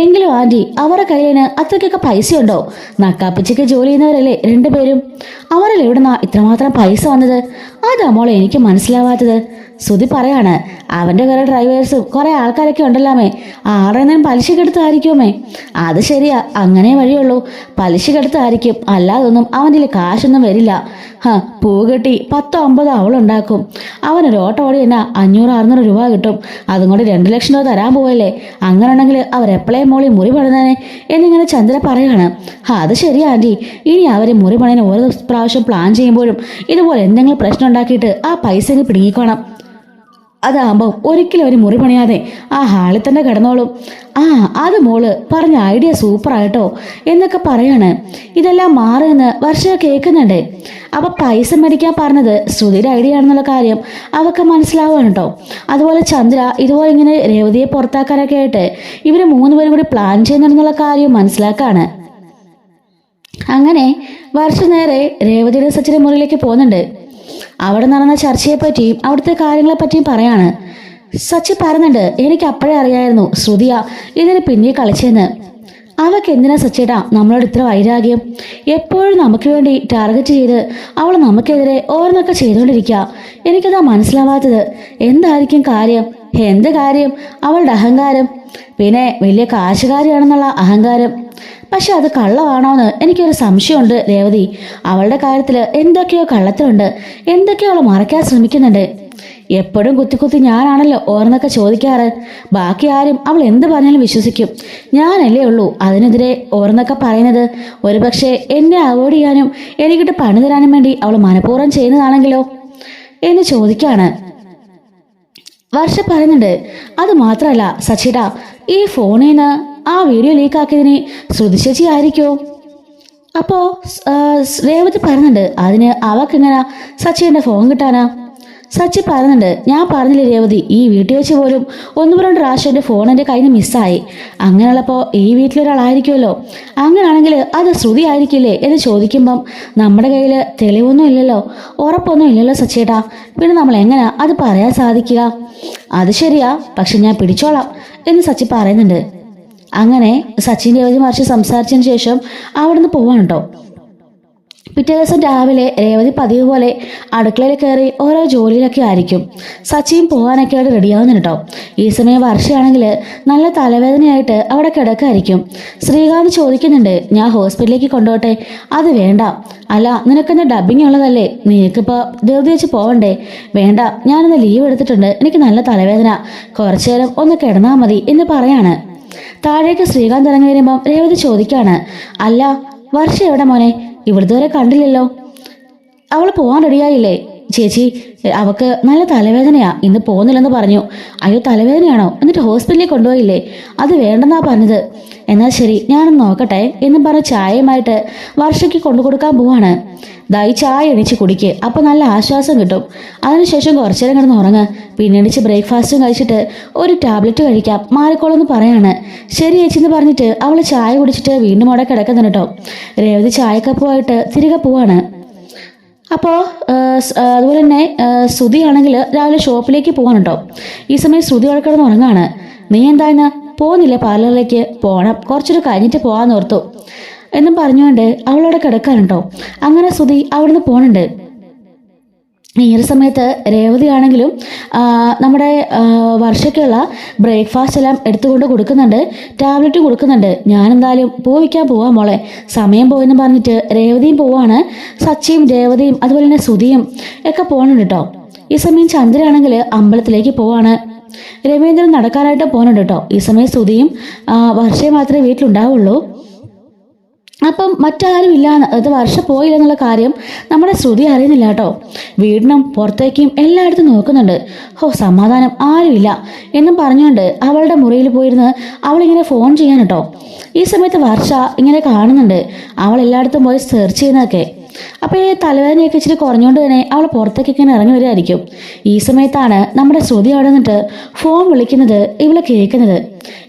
S1: എങ്കിലും ആൻറ്റി, അവരുടെ കയ്യിന് അത്രയ്ക്കൊക്കെ പൈസയുണ്ടോ? നക്കാപ്പിച്ചയ്ക്ക് ജോലി ചെയ്യുന്നവരല്ലേ 2 പേരും. അവരിൽ എവിടുന്നാ ഇത്രമാത്രം പൈസ വന്നത്? അതാ മോളെ എനിക്ക് മനസ്സിലാവാത്തത്. ശ്രുതി പറയാണ്, അവൻ്റെ കുറെ ഡ്രൈവേഴ്സും കുറെ ആൾക്കാരൊക്കെ ഉണ്ടല്ലാമേ. ആരെന്നും പലിശക്കെടുത്തായിരിക്കുമേ. അത് ശരിയാ, അങ്ങനെ വഴിയുള്ളൂ. പലിശക്കെടുത്തായിരിക്കും, അല്ലാതൊന്നും അവൻ്റെ കാശൊന്നും വരില്ല. പൂ കെട്ടി 10-50 അവളുണ്ടാക്കും. അവനൊരു ഓട്ടോ ഓടി തന്നെ 500-600 രൂപ കിട്ടും. അതും കൊണ്ട് 2 ലക്ഷം രൂപ തരാൻ പോവല്ലേ? അങ്ങനെ ഉണ്ടെങ്കിൽ അവരെപ്പോഴേയും മോളി മുറി പണിതേനെ എന്നിങ്ങനെ ചന്ദ്ര പറയാണ്. അത് ശരിയാ ആൻറ്റി, ഇനി അവർ മുറി പണിന് ഓരോ പ്രാവശ്യം പ്ലാൻ ചെയ്യുമ്പോഴും ഇതുപോലെ എന്തെങ്കിലും പ്രശ്നം ഉണ്ടാക്കിയിട്ട് ആ പൈസ പിടുങ്ങിക്കോണം. അതാകുമ്പോൾ ഒരിക്കലും ഒരു മുറി പണിയാതെ ആ ഹാളിൽ തന്നെ കിടന്നോളും. ആ അത് മോള് പറഞ്ഞ ഐഡിയ സൂപ്പറായിട്ടോ എന്നൊക്കെ പറയാണ്. ഇതെല്ലാം മാറുമെന്ന് വർഷ കേൾക്കുന്നുണ്ട്. അപ്പൊ പൈസ മേടിക്കാൻ പറഞ്ഞത് ശ്രുതിയുടെ ഐഡിയ ആണെന്നുള്ള കാര്യം അവർക്ക് മനസ്സിലാവുകയാണ് കേട്ടോ. അതുപോലെ ചന്ദ്ര ഇതുപോലെ ഇങ്ങനെ രേവതിയെ പുറത്താക്കാനൊക്കെ ആയിട്ട് ഇവര് 3 പേരും കൂടി പ്ലാൻ ചെയ്യുന്നുണ്ടെന്നുള്ള കാര്യം മനസ്സിലാക്കാണ്. അങ്ങനെ വർഷ നേരെ രേവതിയുടെ സച്ചിന്റെ മുറിയിലേക്ക് പോകുന്നുണ്ട്. അവിടെ നടന്ന ചർച്ചയെപ്പറ്റിയും അവിടുത്തെ കാര്യങ്ങളെപ്പറ്റിയും പറയാണ്. സച്ചി പറയുന്നുണ്ട്, എനിക്ക് അപ്പോഴേ അറിയായിരുന്നു ശ്രുതിയ ഇതിന് പിന്നെ കളിച്ചെന്ന്. അവൾക്ക് എന്തിനാ സച്ചേട്ടാ നമ്മളോട് ഇത്ര വൈരാഗ്യം? എപ്പോഴും നമുക്ക് വേണ്ടി ടാർഗറ്റ് ചെയ്ത് അവൾ നമുക്കെതിരെ ഓരോന്നൊക്കെ ചെയ്തുകൊണ്ടിരിക്കുക. എനിക്കതാ മനസ്സിലാവാത്തത്. എന്തായിരിക്കും കാര്യം? എന്ത് കാര്യം? അവളുടെ അഹങ്കാരം, പിന്നെ വലിയ കാശുകാരിയാണെന്നുള്ള അഹങ്കാരം. പക്ഷെ അത് കള്ളമാണോന്ന് എനിക്കൊരു സംശയമുണ്ട് രേവതി. അവളുടെ കാര്യത്തിൽ എന്തൊക്കെയോ കള്ളത്തിലുണ്ട്, എന്തൊക്കെയോ അവൾ മറയ്ക്കാൻ ശ്രമിക്കുന്നുണ്ട്. എപ്പോഴും കുത്തി ഞാനാണല്ലോ ഓരോന്നൊക്കെ ചോദിക്കാറ്. ബാക്കി ആരും അവൾ എന്ത് പറഞ്ഞാലും വിശ്വസിക്കും. ഞാനല്ലേ ഉള്ളൂ അതിനെതിരെ ഓരോന്നൊക്കെ പറയുന്നത്. ഒരുപക്ഷെ എന്നെ അവോയ്ഡ് ചെയ്യാനും എനിക്കിട്ട് പണി തരാനും വേണ്ടി അവൾ മനഃപൂർവ്വം ചെയ്യുന്നതാണെങ്കിലോ എന്ന് ചോദിക്കാണ്. വർഷ പറയുന്നുണ്ട്, അത് മാത്രമല്ല സച്ചിടാ, ഈ ഫോണിൽ നിന്ന് ആ വീഡിയോ ലീക്കാക്കിയതിന് ശ്രുതി ചേച്ചി ആയിരിക്കോ? അപ്പോ രേവതി പറയുന്നുണ്ട്, അതിന് അവക്കെങ്ങനാ സച്ചിന്റെ ഫോൺ കിട്ടാനാ? സച്ചി പറയുന്നുണ്ട്, ഞാൻ പറഞ്ഞില്ലേ രേവതി, ഈ വീട്ടിൽ വെച്ച് പോലും 1-2 പ്രാവശ്യം എൻ്റെ ഫോൺ എൻ്റെ കയ്യിൽ നിന്ന് മിസ്സായി. അങ്ങനെയുള്ളപ്പോൾ ഈ വീട്ടിലൊരാളായിരിക്കുമല്ലോ. അങ്ങനെയാണെങ്കിൽ അത് ശ്രുതി ആയിരിക്കില്ലേ എന്ന് ചോദിക്കുമ്പം നമ്മുടെ കയ്യിൽ തെളിവൊന്നും ഇല്ലല്ലോ, ഉറപ്പൊന്നും ഇല്ലല്ലോ സച്ചേട്ടാ. പിന്നെ നമ്മൾ എങ്ങനെയാ അത് പറയാൻ സാധിക്കുക? അത് ശരിയാ, പക്ഷെ ഞാൻ പിടിച്ചോളാം എന്ന് സച്ചി പറയുന്നുണ്ട്. അങ്ങനെ സച്ചിൻ രേവതി മറിച്ച് സംസാരിച്ചതിന് ശേഷം അവിടുന്ന് പോവാണ് കേട്ടോ. പിറ്റേ ദിവസം രാവിലെ രേവതി പതിവ് പോലെ അടുക്കളയിൽ കയറി ഓരോ ജോലിയിലൊക്കെ ആയിരിക്കും. സച്ചിൻ പോകാനൊക്കെ ആയിട്ട് റെഡിയാവുന്നുണ്ട് കേട്ടോ. ഈ സമയം വർഷയാണെങ്കിൽ നല്ല തലവേദനയായിട്ട് അവിടെ കിടക്കായിരിക്കും. ശ്രീകാന്ത് ചോദിക്കുന്നുണ്ട്, ഞാൻ ഹോസ്പിറ്റലിലേക്ക് കൊണ്ടുപോട്ടെ? അത് വേണ്ട. അല്ല, നിനക്കെന്ന് ഡബിങ് ഉള്ളതല്ലേ, നിനക്കിപ്പോൾ ധൃതി വെച്ച് പോവണ്ടേ? വേണ്ട, ഞാനൊന്ന് ലീവ് എടുത്തിട്ടുണ്ട്, എനിക്ക് നല്ല തലവേദന, കുറച്ചു നേരം ഒന്ന് കിടന്നാൽ മതി എന്ന് പറയാണ്. താഴേക്ക് ശ്രീകാന്ത് ഇറങ്ങി വരുമ്പം രേവതി ചോദിക്കാണ്, അല്ല വർഷ എവിടെ മോനെ? ഇവിടുത്തെ വരെ കണ്ടില്ലല്ലോ. അവൾ പോകാൻ റെഡിയായില്ലേ? ചേച്ചി, അവക്ക് നല്ല തലവേദനയാ, ഇന്ന് പോകുന്നില്ലെന്ന് പറഞ്ഞു. അയ്യോ, തലവേദനയാണോ? എന്നിട്ട് ഹോസ്പിറ്റലിൽ കൊണ്ടുപോയില്ലേ? അത് വേണ്ടെന്നാ പറഞ്ഞത്. എന്നാൽ ശരി, ഞാനൊന്ന് നോക്കട്ടെ എന്നും പറഞ്ഞ് ചായയുമായിട്ട് വർഷയ്ക്ക് കൊണ്ടു കൊടുക്കാൻ പോവാണ്. ദായി ചായ എണിച്ച് കുടിക്ക്, അപ്പൊ നല്ല ആശ്വാസം കിട്ടും. അതിനുശേഷം കുറച്ചു നേരം കിടന്ന് ഉറങ്ങ്. പിന്നെ എണിച്ച് ബ്രേക്ക്ഫാസ്റ്റും കഴിച്ചിട്ട് ഒരു ടാബ്ലറ്റ് കഴിക്കാം, മാറിക്കോളെന്ന് പറയാണ്. ശരി ചേച്ചി എന്ന് പറഞ്ഞിട്ട് അവൾ ചായ കുടിച്ചിട്ട് വീണ്ടും അവിടെ കിടക്കുന്നുണ്ട് കേട്ടോ. രേവതി ചായക്കപ്പുമായിട്ട് തിരികെ പോവാണ്. അപ്പോൾ അതുപോലെ തന്നെ ശ്രുതിയാണെങ്കിൽ രാവിലെ ഷോപ്പിലേക്ക് പോകാൻ കേട്ടോ. ഈ സമയം ശ്രുതി അവിടെ കിടന്ന് ഉറങ്ങാണ്. നീ എന്താന്ന് പോകുന്നില്ലേ പാർലറിലേക്ക്? പോകണം, കുറച്ചൊരു കഴിഞ്ഞിട്ട് പോകാൻ ഓർത്തു എന്നും പറഞ്ഞുകൊണ്ട് അവളവിടെ കിടക്കാനുണ്ടോ. അങ്ങനെ ശ്രുതി അവിടുന്ന് പോകണുണ്ട്. ഈ ഒരു സമയത്ത് രേവതിയാണെങ്കിലും നമ്മുടെ വർഷയ്ക്കുള്ള ബ്രേക്ക്ഫാസ്റ്റ് എല്ലാം എടുത്തുകൊണ്ട് കൊടുക്കുന്നുണ്ട്, ടാബ്ലറ്റ് കൊടുക്കുന്നുണ്ട്. ഞാനെന്തായാലും പോവിക്കാൻ പോവാം മോളെ, സമയം പോയെന്ന് പറഞ്ഞിട്ട് രേവതിയും പോവാണ്. സച്ചിയും രേവതിയും അതുപോലെ തന്നെ ശ്രുതിയും ഒക്കെ പോകുന്നുണ്ട് കേട്ടോ. ഈ സമയം ചന്ദ്രയാണെങ്കിൽ അമ്പലത്തിലേക്ക് പോവാണ്. രവീന്ദ്രൻ നടക്കാനായിട്ട് പോകുന്നുണ്ട് കേട്ടോ. ഈ സമയം ശ്രുതിയും വർഷയും മാത്രമേ വീട്ടിലുണ്ടാവുള്ളൂ. അപ്പം മറ്റാരും ഇല്ലാന്ന്, അത് വർഷ പോയില്ലെന്നുള്ള കാര്യം നമ്മുടെ ശ്രുതി അറിയുന്നില്ല കേട്ടോ. വീടിനും പുറത്തേക്കും എല്ലായിടത്തും നോക്കുന്നുണ്ട്. സമാധാനം ആരുമില്ല എന്നും പറഞ്ഞുകൊണ്ട് അവളുടെ മുറിയിൽ പോയിരുന്ന് അവളിങ്ങനെ ഫോൺ ചെയ്യാൻ കേട്ടോ. ഈ സമയത്ത് വർഷ ഇങ്ങനെ കാണുന്നുണ്ട് അവൾ എല്ലായിടത്തും പോയി സെർച്ച് ചെയ്യുന്നതൊക്കെ. അപ്പോൾ ഈ തലവേദനയൊക്കെ ഇച്ചിരി കുറഞ്ഞുകൊണ്ട് തന്നെ അവൾ പുറത്തേക്ക് ഇങ്ങനെ ഇറങ്ങി വരികയായിരിക്കും. ഈ സമയത്താണ് നമ്മുടെ ശ്രുതി അവിടെ നിന്നിട്ട് ഫോൺ വിളിക്കുന്നത് ഇവളെ കേൾക്കുന്നത്.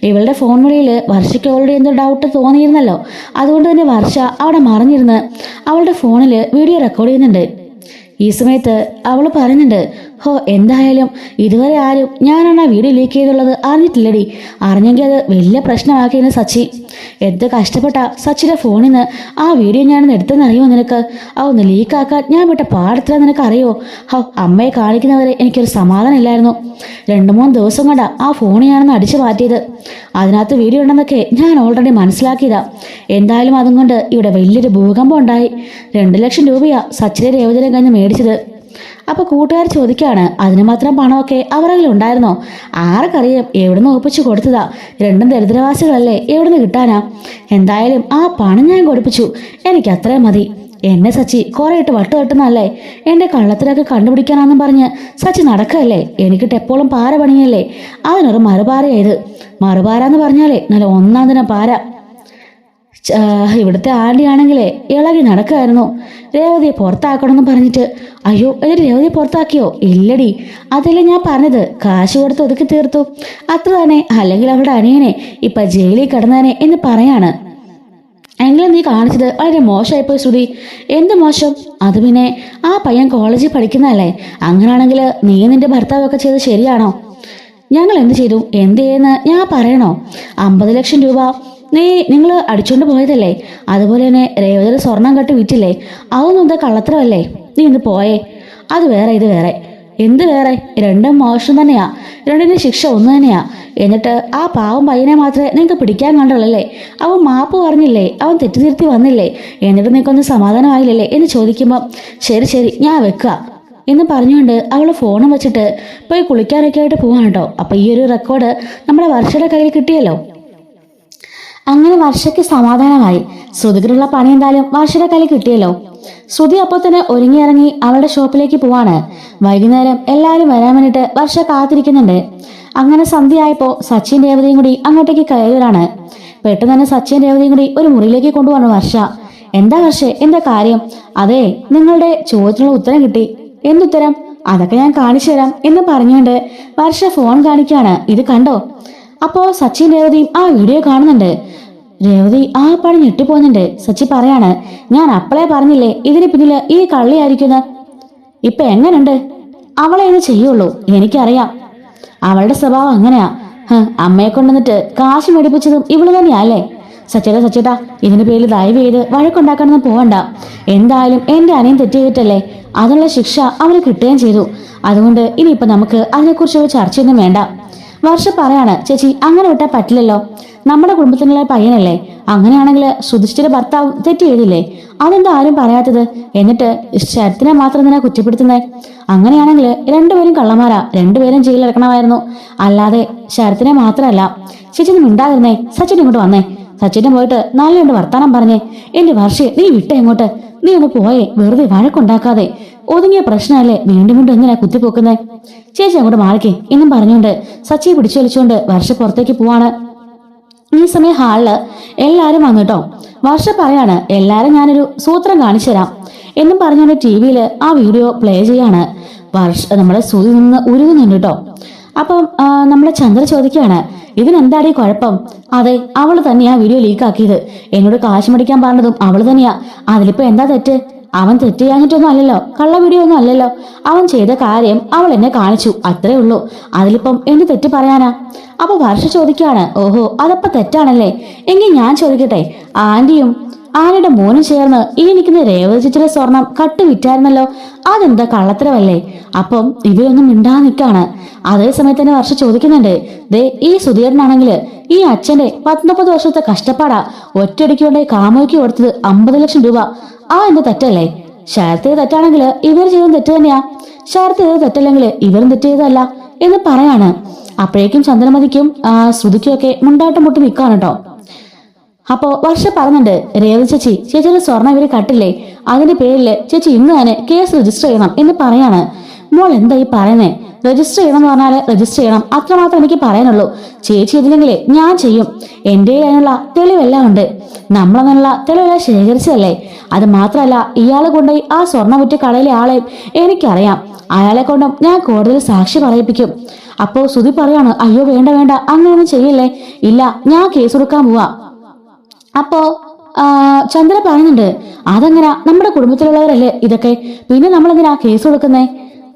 S1: ഇവളുടെ ഫോൺ വിളിയിൽ വർഷയ്ക്ക് അവളുടെ എന്തോ ഡൗട്ട് തോന്നിയിരുന്നല്ലോ. അതുകൊണ്ട് തന്നെ വർഷ അവിടെ മറിഞ്ഞിരുന്ന് അവളുടെ ഫോണിൽ വീഡിയോ റെക്കോർഡ് ചെയ്യുന്നുണ്ട്. ഈ സമയത്ത് അവൾ പറയുന്നുണ്ട്, എന്തായാലും ഇതുവരെ ആരും ഞാനാണ് ആ വീഡിയോ ലീക്ക് ചെയ്തുള്ളത് അറിഞ്ഞിട്ടില്ലടി. അറിഞ്ഞെങ്കിൽ അത് വലിയ പ്രശ്നമാക്കിയെന്ന് സച്ചി. എന്ത് കഷ്ടപ്പെട്ട സച്ചിയുടെ ഫോണിൽ നിന്ന് ആ വീഡിയോ ഞാനൊന്ന് എടുത്തെന്നറിയോ നിനക്ക്? ഒന്ന് ലീക്കാക്കാൻ ഞാൻ വിട്ട പാടത്തില്ല നിനക്ക് അറിയോ? അമ്മയെ കാണിക്കുന്നവരെ എനിക്കൊരു സമാധാനം ഇല്ലായിരുന്നു. 2-3 ദിവസം കൊണ്ടാ ആ ഫോൺ ഞാനൊന്ന് അടിച്ചു മാറ്റിയത്. അതിനകത്ത് വീഡിയോ ഉണ്ടെന്നൊക്കെ ഞാൻ ഓൾറെഡി മനസ്സിലാക്കിയതാ. എന്തായാലും അതും കൊണ്ട് ഇവിടെ വലിയൊരു ഭൂകമ്പം ഉണ്ടായി. 2 ലക്ഷം രൂപയാ സച്ചിനെ രേവതിനെ കഴിഞ്ഞ് മേടിച്ചത്. അപ്പൊ കൂട്ടുകാർ ചോദിക്കാണ്, അതിന് മാത്രം പണമൊക്കെ അവരിൽ ഉണ്ടായിരുന്നോ? ആർക്കറിയാം, എവിടുന്ന് ഒപ്പിച്ചു കൊടുത്തതാ. 2 ദരിദ്രവാസികളല്ലേ, എവിടുന്ന് കിട്ടാനാ? എന്തായാലും ആ പണം ഞാൻ കൊടുപ്പിച്ചു, എനിക്ക് അത്രയും മതി. എന്നെ സച്ചി കുറെ ഇട്ട് വട്ട് കെട്ടുന്നല്ലേ, എന്റെ കള്ളത്തിലൊക്കെ കണ്ടുപിടിക്കാനാന്നും പറഞ്ഞ് സച്ചി നടക്കല്ലേ. എനിക്കിട്ട് എപ്പോഴും പാര പണിയല്ലേ. അതിനൊരു മറുപാരയായത്. മറുപാരാന്ന് പറഞ്ഞാലേ നല്ല ഒന്നാം ദിനം പാര. ഇവിടുത്തെ ആണ്ടി ആണെങ്കിലേ ഇളകി നടക്കായിരുന്നു. രേവതിയെ പുറത്താക്കണമെന്ന് പറഞ്ഞിട്ട്. അയ്യോ, എന്നിട്ട് രേവതിയെ പുറത്താക്കിയോ? ഇല്ലടി, അതല്ലേ ഞാൻ പറഞ്ഞത്. കാശ് കൊടുത്ത് ഒതുക്കി തീർത്തു, അത്ര തന്നെ. അല്ലെങ്കിൽ അവളുടെ അനിയനെ ഇപ്പൊ ജയിലിൽ കിടന്നേനെ എന്ന് പറയാണ്. എങ്കിലും നീ കാണിച്ചത് വളരെ മോശമായിപ്പോയി ശ്രുതി. എന്ത് മോശം? അത് പിന്നെ ആ പയ്യൻ കോളേജിൽ പഠിക്കുന്നതല്ലേ. അങ്ങനാണെങ്കിൽ നീ നിന്റെ ഭർത്താവൊക്കെ ചെയ്ത് ശരിയാണോ? ഞങ്ങൾ എന്ത് ചെയ്തു, എന്ത് ചെയ്യുന്ന ഞാൻ പറയണോ? 50 ലക്ഷം രൂപ നിങ്ങൾ അടിച്ചോണ്ട് പോയതല്ലേ. അതുപോലെ തന്നെ രേവതിയുടെ സ്വർണം കെട്ടി വിറ്റില്ലേ. അതൊന്നും എന്താ കള്ളത്തരമല്ലേ? നീ ഇന്ന് പോയേ. അത് വേറെ, ഇത് വേറെ. എന്ത് വേറെ? രണ്ടും മോശം തന്നെയാ. രണ്ടിന്റെ ശിക്ഷ ഒന്ന് തന്നെയാ. എന്നിട്ട് ആ പാവം പയ്യനെ മാത്രമേ നിങ്ങൾക്ക് പിടിക്കാൻ കണ്ടുള്ളല്ലേ. അവൻ മാപ്പ് പറഞ്ഞില്ലേ, അവൻ തെറ്റുതിരുത്തി വന്നില്ലേ, എന്നിട്ട് നിനക്കൊന്നും സമാധാനമായില്ലേ എന്ന് ചോദിക്കുമ്പോൾ ശരി ശരി ഞാൻ വെക്കുക എന്ന് പറഞ്ഞുകൊണ്ട് അവൾ ഫോണും വെച്ചിട്ട് പോയി കുളിക്കാനൊക്കെ ആയിട്ട് പോവാണ് കേട്ടോ. അപ്പൊ ഈ ഒരു റെക്കോർഡ് നമ്മുടെ വർഷയുടെ കയ്യിൽ കിട്ടിയല്ലോ. അങ്ങനെ വർഷയ്ക്ക് സമാധാനമായി. ശ്രുതിക്കുള്ള പണി എന്തായാലും വർഷയുടെ കയ്യിൽ കിട്ടിയല്ലോ. ശ്രുതി അപ്പോൾ തന്നെ ഒരുങ്ങിയിറങ്ങി അവളുടെ ഷോപ്പിലേക്ക് പോവാണ്. വൈകുന്നേരം എല്ലാവരും വരാൻ വേണ്ടിട്ട് വർഷ കാത്തിരിക്കുന്നുണ്ട്. അങ്ങനെ സന്ധ്യയായപ്പോ സച്ചിൻ രേവതിയും കൂടി അങ്ങോട്ടേക്ക് കയറിയവരാണ്. പെട്ടെന്ന് തന്നെ സച്ചിൻ രേവതിയും കൂടി ഒരു മുറിയിലേക്ക് കൊണ്ടുപോകണം വർഷ. എന്താ വർഷേ, എന്താ കാര്യം? അതെ, നിങ്ങളുടെ ചോദ്യത്തിനുള്ള ഉത്തരം കിട്ടി. എന്തുത്തരം? അതൊക്കെ ഞാൻ കാണിച്ചു തരാം എന്ന് പറഞ്ഞുകൊണ്ട് വർഷ ഫോൺ കാണിക്കാണ്. ഇത് കണ്ടോ? അപ്പോ സച്ചിൻ രേവതിയും ആ വീഡിയോ കാണുന്നുണ്ട്. രേവതി ആ പണി ഞെട്ടിപ്പോകുന്നുണ്ട്. സച്ചി പറയാണ്, ഞാൻ അപ്പളേ പറഞ്ഞില്ലേ ഇതിന് പിന്നില് ഈ കള്ളിയായിരിക്കുന്ന. ഇപ്പൊ എങ്ങനുണ്ട്? അവളെ ഇത് ചെയ്യുള്ളൂ, എനിക്കറിയാം. അവളുടെ സ്വഭാവം അങ്ങനെയാ. അമ്മയെ കൊണ്ടുവന്നിട്ട് കാശ് മേടിപ്പിച്ചതും ഇവള് തന്നെയല്ലേ. സച്ചേട്ടാ, ഇതിന്റെ പേരിൽ ദയവ് ചെയ്ത് വഴക്കുണ്ടാക്കാനൊന്നും പോവണ്ട. എന്തായാലും എന്റെ അനിയൻ തെറ്റ് ചെയ്തിട്ടല്ലേ, അതിനുള്ള ശിക്ഷ അവന് കിട്ടുകയും ചെയ്തു. അതുകൊണ്ട് ഇനിയിപ്പൊ നമുക്ക് അതിനെക്കുറിച്ച് ചർച്ചയൊന്നും വേണ്ട. വർഷ പറയാണ്, ചേച്ചി അങ്ങനെ വിട്ടാൽ പറ്റില്ലല്ലോ. നമ്മുടെ കുടുംബത്തിനുള്ള പയ്യനല്ലേ. അങ്ങനെയാണെങ്കിൽ സുധിഷ്ഠിയുടെ ഭർത്താവ് തെറ്റ് ചെയ്തില്ലേ? അതെന്താ ആരും പറയാത്തത്? എന്നിട്ട് ശരത്തിനെ മാത്രം തന്നെ കുറ്റപ്പെടുത്തുന്നേ? അങ്ങനെയാണെങ്കിൽ രണ്ടുപേരും കള്ളന്മാരാ, രണ്ടുപേരും ജയിലിറക്കണമായിരുന്നു. അല്ലാതെ ശരത്തിനെ മാത്രമല്ല. ചേച്ചി ഒന്ന് മിണ്ടാതിരുന്നേ. സച്ചിൻ ഇങ്ങോട്ട് വന്നേ. സച്ചിനെ പോയിട്ട് നല്ലതുകൊണ്ട് വർത്താനം പറഞ്ഞേ. എന്റെ വർഷേ, നീ വിട്ടേ ഇങ്ങോട്ട്. നീ ഒന്ന് പോയേ, വെറുതെ വഴക്കുണ്ടാക്കാതെ. ഒതുങ്ങിയ പ്രശ്നമല്ലേ, വീണ്ടും വീണ്ടും എങ്ങനെയാ കുത്തിപ്പോക്കുന്നേ? ചേച്ചി അങ്ങോട്ട് മാറിക്കേ എന്നും പറഞ്ഞുകൊണ്ട് സച്ചിയെ പിടിച്ചു വലിച്ചുകൊണ്ട് വർഷ പുറത്തേക്ക് പോവാണ്. ഈ സമയം ഹാളില് എല്ലാരും വന്നിട്ടോ. വർഷ പറയാണ്, എല്ലാരും ഞാനൊരു സൂത്രം കാണിച്ചു തരാം എന്നും പറഞ്ഞുകൊണ്ട് ടിവിയിൽ ആ വീഡിയോ പ്ലേ ചെയ്യാണ്. നമ്മളെ ശ്രുതി നിന്ന് ഉരുകുന്നുണ്ട് കേട്ടോ. അപ്പം നമ്മളെ ചന്ദ്ര ചോദിക്കുകയാണ്, ഇതിനെന്താടി കുഴപ്പം? അതെ, അവള് തന്നെയാ വീഡിയോ ലീക്കാക്കിയത്. എന്നോട് കാശ് മേടിക്കാൻ പറഞ്ഞതും അവള് തന്നെയാ. അതിലിപ്പോ എന്താ തെറ്റ്? അവൻ തെറ്റ് ചെയ്യാഞ്ഞിട്ടൊന്നും അല്ലല്ലോ, കള്ള വീഡിയോ ഒന്നും അല്ലല്ലോ. അവൻ ചെയ്ത കാര്യം അവൾ എന്നെ കാണിച്ചു, അത്രേ ഉള്ളൂ. അതിലിപ്പം എന്ത് തെറ്റ് പറയാനാ? അപ്പൊ വർഷ ചോദിക്കുകയാണ്, ഓഹോ അതപ്പോ തെറ്റാണല്ലേ. എങ്കിൽ ഞാൻ ചോദിക്കട്ടെ, ആനയുടെ മോനും ചേർന്ന് ഈ നിൽക്കുന്ന രേവതി ചേച്ചിയുടെ സ്വർണം കട്ട് വിറ്റായിരുന്നല്ലോ, അതെന്താ കള്ളത്തരമല്ലേ? അപ്പം ഇവയൊന്നും മിണ്ടാ നിൽക്കാണ്. അതേ സമയത്ത് തന്നെ വർഷ ചോദിക്കുന്നുണ്ട്, ദേ ഈ സുധീരനാണെങ്കിൽ ഈ അച്ഛന്റെ 19 വർഷത്തെ കഷ്ടപ്പാടാ ഒറ്റയടിക്കൊണ്ട് കാമുകിക്ക് കൊടുത്തത് 50 ലക്ഷം രൂപ. ആ എന്താ തെറ്റല്ലേ? ശരത്ത് തെറ്റാണെങ്കിൽ ഇവർ ചെയ്തതും തെറ്റ് തന്നെയാ. ശരത്ത് ചെയ്തത് തെറ്റല്ലെങ്കിൽ ഇവരും തെറ്റ് ചെയ്തതല്ല എന്ന് പറയാണ്. അപ്പോഴേക്കും ചന്ദ്രമതിക്കും ശ്രുതിക്കും ഒക്കെ മുണ്ടാട്ടം മുട്ടി നിൽക്കാണ് കേട്ടോ. അപ്പോ വർഷ പറഞ്ഞുണ്ട്, രേവതി ചേച്ചിയുടെ സ്വർണ്ണം ഇവര് കട്ടില്ലേ, അതിന്റെ പേരില് ചേച്ചി ഇന്ന് തന്നെ കേസ് രജിസ്റ്റർ ചെയ്യണം എന്ന് പറയാണ്. മോൾ എന്താ ഈ പറയുന്നേ? രജിസ്റ്റർ ചെയ്യണം എന്ന് പറഞ്ഞാല് രജിസ്റ്റർ ചെയ്യണം, അത്രമാത്രം എനിക്ക് പറയാനുള്ളൂ. ചേച്ചി ഇതിലെങ്കിലേ ഞാൻ ചെയ്യും. എന്റെ അതിനുള്ള തെളിവെല്ലാം ഉണ്ട്. നമ്മളതിനുള്ള തെളിവെല്ലാം ശേഖരിച്ചതല്ലേ. അത് മാത്രമല്ല, ഇയാളെ കൊണ്ടുപോയി ആ സ്വർണ്ണം വിറ്റ് കടയിലെ ആളെയും എനിക്കറിയാം. അയാളെ കൊണ്ടും ഞാൻ കോടതിയിൽ സാക്ഷി പറയിപ്പിക്കും. അപ്പോ ശ്രുതി പറയാണ്, അയ്യോ വേണ്ട വേണ്ട, അങ്ങനെയൊന്നും ചെയ്യല്ലേ. ഇല്ല, ഞാൻ കേസ് കൊടുക്കാൻ പോവാ. അപ്പോ ചന്ദ്ര പറയുന്നുണ്ട്, അതെങ്ങനാ? നമ്മുടെ കുടുംബത്തിലുള്ളവരല്ലേ ഇതൊക്കെ, പിന്നെ നമ്മളെന്തിനാ കേസ് കൊടുക്കുന്നേ?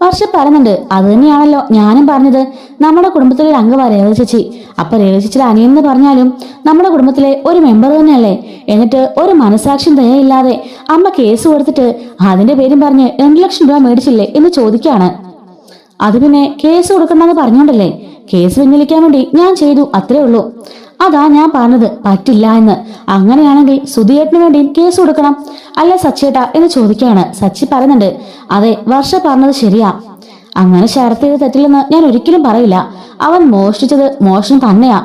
S1: വർഷ പറയുന്നുണ്ട്, അത് തന്നെയാണല്ലോ ഞാനും പറഞ്ഞത്. നമ്മുടെ കുടുംബത്തിലെ ഒരു അംഗമാ രേവതി ചേച്ചി. അപ്പൊ രേവതി ചേച്ചിയുടെ അനിയൻ എന്ന് പറഞ്ഞാലും നമ്മുടെ കുടുംബത്തിലെ ഒരു മെമ്പർ തന്നെയല്ലേ. എന്നിട്ട് ഒരു മനസാക്ഷ്യം ദയയില്ലാതെ അമ്മ കേസ് കൊടുത്തിട്ട് അതിന്റെ പേരും പറഞ്ഞ് 2 ലക്ഷം രൂപ മേടിച്ചില്ലേ എന്ന് ചോദിക്കാണ്. അത് പിന്നെ കേസ് കൊടുക്കണ്ടെന്ന് പറഞ്ഞോണ്ടല്ലേ, കേസ് പിൻവലിക്കാൻ വേണ്ടി ഞാൻ ചെയ്തു, അത്രേ ഉള്ളൂ. അതാ ഞാൻ പറഞ്ഞത് പറ്റില്ല എന്ന്. അങ്ങനെയാണെങ്കിൽ സുധിയേട്ടന് വേണ്ടി കേസ് കൊടുക്കണം അല്ലെ സച്ചേട്ടാ എന്ന് ചോദിക്കുകയാണ്. സച്ചി പറയുന്നുണ്ട്, അതെ വർഷ പറഞ്ഞത് ശരിയാ. അങ്ങനെ ശരത്ത് ചെയ്ത് തെറ്റില്ലെന്ന് ഞാൻ ഒരിക്കലും പറയില്ല. അവൻ മോഷ്ടിച്ചത് മോഷണം തന്നെയാ.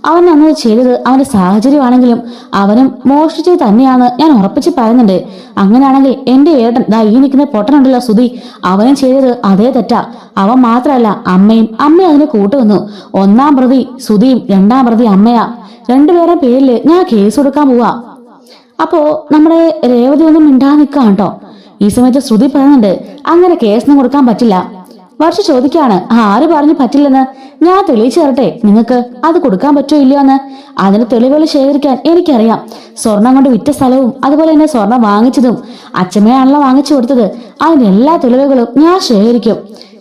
S1: അവൻ അന്ന് ചെയ്തത് അവന്റെ സാഹചര്യമാണെങ്കിലും അവനും മോഷ്ടിച്ചത് തന്നെയാന്ന് ഞാൻ ഉറപ്പിച്ച് പറയുന്നുണ്ട്. അങ്ങനെയാണെങ്കിൽ എന്റെ ഏട്ടൻ ദാ ഈ നിൽക്കുന്ന പൊട്ടനുണ്ടല്ലോ സുധി, അവനും ചെയ്തത് അതേ തെറ്റാ. അവൻ മാത്രമല്ല അമ്മയും അതിന് കൂട്ടുവന്നു. ഒന്നാം പ്രതി സുധിയും രണ്ടാം പ്രതി അമ്മയാ. രണ്ടുപേരുടെ പേരില് ഞാൻ കേസ് കൊടുക്കാൻ പോവാ. അപ്പോ നമ്മുടെ രേവതി ഒന്നും മിണ്ടാതെ നിൽക്കാം കേട്ടോ. ഈ സമയത്ത് ശ്രുതി പറയുന്നുണ്ട്, അങ്ങനെ കേസിന് കൊടുക്കാൻ പറ്റില്ല. വർഷ ചോദിക്കാണ്, ആര് പറഞ്ഞു പറ്റില്ലെന്ന്? ഞാൻ തെളിയിച്ചു തരട്ടെ നിങ്ങൾക്ക് അത് കൊടുക്കാൻ പറ്റുമോ ഇല്ലയോ എന്ന്. അതിന് തെളിവുകൾ ശേഖരിക്കാൻ എനിക്കറിയാം. സ്വർണം കൊണ്ട് വിറ്റ സ്ഥലവും അതുപോലെ തന്നെ സ്വർണം വാങ്ങിച്ചതും അച്ഛമ്മയാണല്ലോ വാങ്ങിച്ചു കൊടുത്തത്. അതിന്റെ എല്ലാ തെളിവുകളും ഞാൻ ശേഖരിക്കും.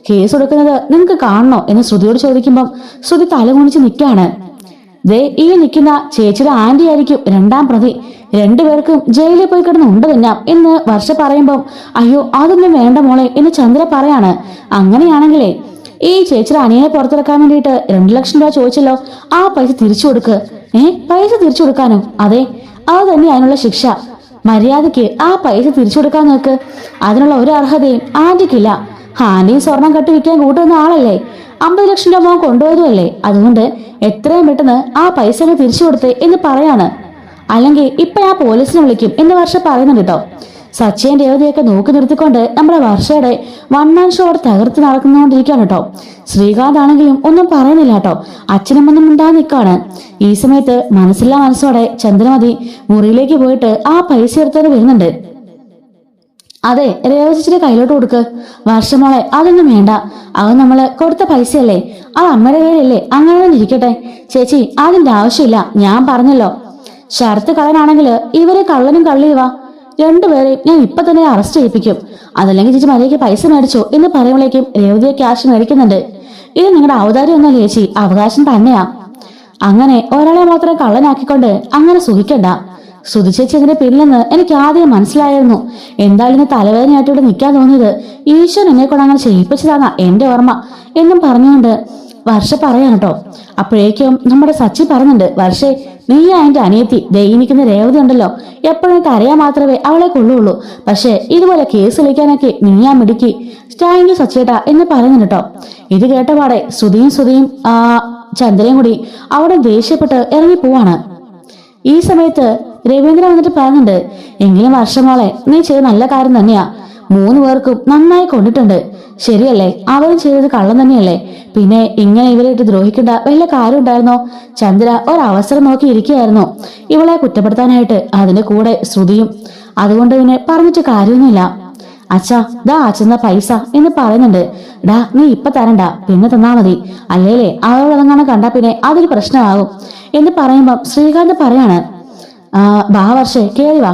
S1: കേസ് കൊടുക്കുന്നത് നിങ്ങൾക്ക് കാണണോ എന്ന് ശ്രുതിയോട് ചോദിക്കുമ്പം ശ്രുതി തലകുണിച്ച് നിൽക്കാണ്. ദേ ഈ നിൽക്കുന്ന ചേച്ചിയുടെ ആന്റി ആയിരിക്കും രണ്ടാം പ്രതി. രണ്ടുപേർക്കും ജയിലിൽ പോയി കിടന്ന് ഉണ്ട് തിന്നാം എന്ന് വർഷ പറയുമ്പം അയ്യോ അതൊന്നും വേണ്ട മോളെ എന്ന് ചന്ദ്ര പറയാണ്. അങ്ങനെയാണെങ്കിലേ ഈ ചേച്ചിയുടെ അനിയനെ പുറത്തിറക്കാൻ വേണ്ടിയിട്ട് 2 ലക്ഷം രൂപ ചോദിച്ചല്ലോ, ആ പൈസ തിരിച്ചു കൊടുക്ക്. പൈസ തിരിച്ചു കൊടുക്കാനോ? അതെ, അത് തന്നെ അതിനുള്ള ശിക്ഷ. മര്യാദയ്ക്ക് ആ പൈസ തിരിച്ചു കൊടുക്കാൻ നോക്ക്. അതിനുള്ള ഒരു അർഹതയും ആന്റിക്കില്ല. ആന്റിയും സ്വർണം കെട്ടി വിൽക്കാൻ കൂട്ടുന്ന ആളല്ലേ. 50 ലക്ഷം രൂപ കൊണ്ടുപോയതുമല്ലേ. അതുകൊണ്ട് എത്രയും പെട്ടെന്ന് ആ പൈസ തിരിച്ചു കൊടുത്തേ എന്ന് പറയാണ്. അല്ലെങ്കിൽ ഇപ്പൊ ഞാൻ പോലീസിനെ വിളിക്കും എന്ന് വർഷ പറയുന്നുണ്ട് കേട്ടോ. സച്ചിൻ രേവതിയൊക്കെ നോക്കി നിർത്തിക്കൊണ്ട് നമ്മുടെ വർഷയുടെ 1 മാൻ ഷോ തകർത്ത് നടക്കുന്നോണ്ടിരിക്കുകയാണ് കേട്ടോ. ശ്രീകാന്ത് ആണെങ്കിലും ഒന്നും പറയുന്നില്ല കേട്ടോ. അച്ഛനും ഒന്നും മിണ്ടാതെ നിൽക്കാണ്. ഈ സമയത്ത് മനസ്സില്ലാ മനസ്സോടെ ചന്ദ്രമതി മുറിയിലേക്ക് പോയിട്ട് ആ പൈസ എടുത്തോണ്ട് വരുന്നുണ്ട്. അതെ, രേവതിയുടെ കയ്യിലോട്ട് കൊടുക്ക്. വർഷമോളെ അതൊന്നും വേണ്ട, അത് നമ്മള് കൊടുത്ത പൈസയല്ലേ, അത് അമ്മയുടെ കയ്യിലല്ലേ, അങ്ങനെ തന്നെ ഇരിക്കട്ടെ. ചേച്ചി അതിന്റെ ആവശ്യമില്ല. ഞാൻ പറഞ്ഞല്ലോ, ശരത്ത് കള്ളനാണെങ്കിൽ ഇവരെ കള്ളനും കള്ളിയുവാ. രണ്ടുപേരെയും ഞാൻ ഇപ്പൊ തന്നെ അറസ്റ്റ് ചെയ്യിപ്പിക്കും. അതല്ലെങ്കിൽ ചേച്ചി മര്യാദയ്ക്ക് പൈസ മേടിച്ചോ എന്ന് പറയുമ്പോഴേക്കും രേവതിയെ ക്യാഷ് മേടിക്കുന്നുണ്ട്. ഇത് നിങ്ങളുടെ ഔദാര്യം ഒന്നല്ല ചേച്ചി, അവകാശം തന്നെയാ. അങ്ങനെ ഒരാളെ മാത്രം കള്ളനാക്കിക്കൊണ്ട് അങ്ങനെ സുഖിക്കണ്ട. ശ്രുതിച്ചേച്ചി അതിന്റെ പിന്നിലെന്ന് എനിക്ക് ആദ്യം മനസ്സിലായിരുന്നു. എന്തായാലും തലവേദനയായിട്ട് ഇവിടെ നിൽക്കാൻ തോന്നിയത് ഈശ്വരൻ എന്നെ കൊണ്ട് അങ്ങനെ ചെയ്യിപ്പിച്ചതാണ എന്റെ ഓർമ്മ എന്നും പറഞ്ഞുകൊണ്ട് വർഷ പറയാൻ കേട്ടോ. അപ്പോഴേക്കും നമ്മുടെ സച്ചി പറയുന്നുണ്ട്, വർഷേ നീ അതിന്റെ അനിയത്തി ദൈനിക്കുന്ന രേവതി ഉണ്ടല്ലോ, എപ്പോഴും കരയാൻ മാത്രമേ അവളെ കൊള്ളുള്ളൂ. പക്ഷെ ഇതുപോലെ കേസ് വിളിക്കാനൊക്കെ നീയാ മിടുക്കി. സ്റ്റാങ്കി സച്ചേട്ടാ എന്ന് പറയുന്നുണ്ട് കേട്ടോ. ഇത് കേട്ടപാടെ ശ്രുതിയും ചന്ദ്രയും കൂടി അവിടെ ദേഷ്യപ്പെട്ട് ഇറങ്ങി പോവാണ്. ഈ സമയത്ത് രവീന്ദ്രൻ വന്നിട്ട് പറയുന്നുണ്ട്, എങ്കിലും വർഷമോളെ നീ ചെയ്ത നല്ല കാര്യം തന്നെയാ. 3 പേർക്കും നന്നായി കൊണ്ടിട്ടുണ്ട്. ശരിയല്ലേ, അവരും ചെയ്തത് കള്ളം തന്നെയല്ലേ. പിന്നെ ഇങ്ങനെ ഇവരായിട്ട് ദ്രോഹിക്കേണ്ട വല്ല കാര്യം ഉണ്ടായിരുന്നോ? ചന്ദ്ര ഒരവസരം നോക്കി ഇരിക്കുകയായിരുന്നു ഇവളെ കുറ്റപ്പെടുത്താനായിട്ട്. അതിന്റെ കൂടെ ശ്രുതിയും. അതുകൊണ്ട് പിന്നെ പറഞ്ഞിട്ട് കാര്യമൊന്നുമില്ല. അച്ഛാ ദാ അച്ഛന്ന പൈസ എന്ന് പറയുന്നുണ്ട്. ഡാ നീ ഇപ്പൊ തരണ്ട, പിന്നെ തന്നാ മതി. അല്ലേലേ അവളെങ്ങാനും കണ്ടാ പിന്നെ അതൊരു പ്രശ്നമാകും എന്ന് പറയുമ്പം ശ്രീകാന്ത് പറയാണ്, ബാ വർഷേ കേറി വാ.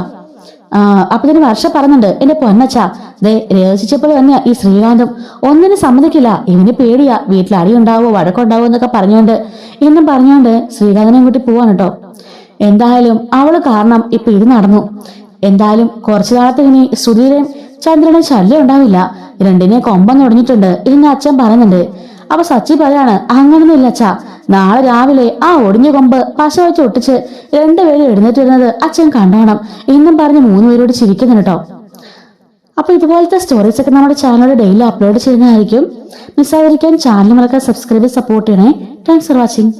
S1: അപ്പൊ തന്നെ വർഷ പറയുന്നുണ്ട്, എന്റെ പൊന്നച്ചാ ദേ രേവസിച്ചപ്പോൾ തന്നെ ഈ ശ്രീകാന്തും ഒന്നിനും സമ്മതിക്കില്ല. ഇവന് പേടിയാ, വീട്ടിൽ അടിയുണ്ടാവോ വഴക്കുണ്ടാവോ എന്നൊക്കെ പറഞ്ഞുകൊണ്ട് ശ്രീകാന്തിനെ കൂട്ടി പോവാണ് കേട്ടോ. എന്തായാലും അവള് കാരണം ഇപ്പൊ ഇത് നടന്നു. എന്തായാലും കുറച്ചു നാളത്തെ ഇനി ശ്രുതിയുടെയും ചന്ദ്രനും ശല്യം ഉണ്ടാവില്ല. രണ്ടിനെ കൊമ്പം തുടങ്ങിയിട്ടുണ്ട് എന്ന് അച്ഛൻ പറയുന്നുണ്ട്. അപ്പൊ സച്ചി പറയാണ്, അങ്ങനൊന്നും ഇല്ല അച്ഛാ. നാളെ രാവിലെ ആ ഒടിഞ്ഞ കൊമ്പ് പശ വെച്ച് ഒട്ടിച്ച് 2 പേരും എഴുന്നേറ്റ് വരുന്നത് അച്ഛൻ കണ്ടോണം എന്നും പറഞ്ഞ് 3 പേരോട് ചിരിക്കുന്നു കേട്ടോ. അപ്പൊ ഇതുപോലത്തെ സ്റ്റോറീസ് ഒക്കെ നമ്മുടെ ചാനലിൽ ഡെയിലി അപ്ലോഡ് ചെയ്യുന്നതായിരിക്കും. മിസ്സാതിരിക്കാൻ ചാനൽ മറക്കാൻ സബ്സ്ക്രൈബ് സപ്പോർട്ട് ചെയ്യണേ. Thanks for watching.